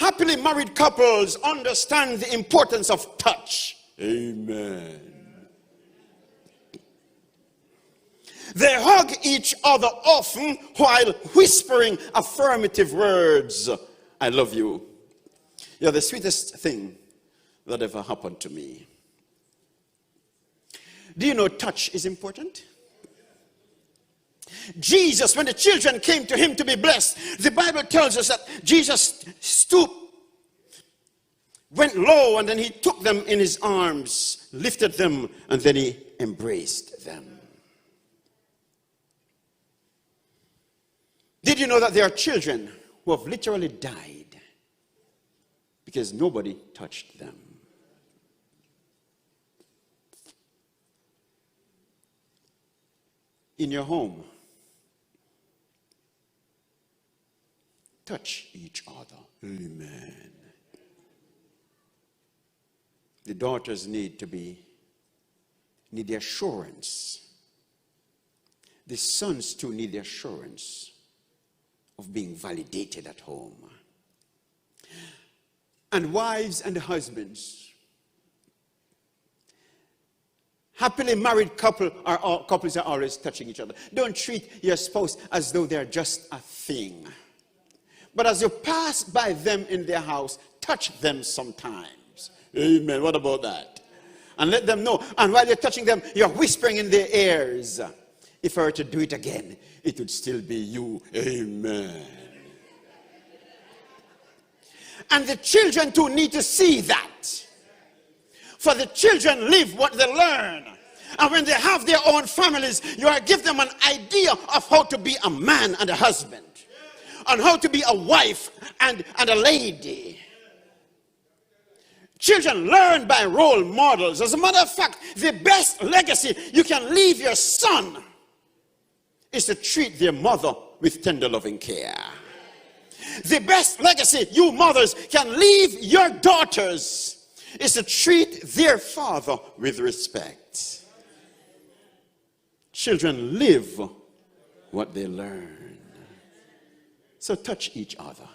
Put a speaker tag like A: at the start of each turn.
A: Happily married couples understand the importance of touch. Amen. They hug each other often while whispering affirmative words. I love you. You're the sweetest thing that ever happened to me. Do you know touch is important? Jesus, when the children came to him to be blessed, the Bible tells us that Jesus stooped, went low, and then he took them in his arms, lifted them, and then he embraced them. Did you know that there are children who have literally died because nobody touched them? In your home, touch each other. Amen. The daughters need the assurance. The sons too need the assurance of being validated at home. And wives and husbands, happily married couples are always touching each other. Don't treat your spouse as though they're just a thing. But as you pass by them in their house, touch them sometimes. Amen. What about that? And let them know. And while you're touching them, you're whispering in their ears. If I were to do it again, it would still be you. Amen. And the children too need to see that. For the children live what they learn. And when they have their own families, you are give them an idea of how to be a man and a husband. And how to be a wife and a lady. Children learn by role models. As a matter of fact, the best legacy you can leave your son is to treat their mother with tender loving care. The best legacy you mothers can leave your daughters is to treat their father with respect. Children live what they learn. So touch each other.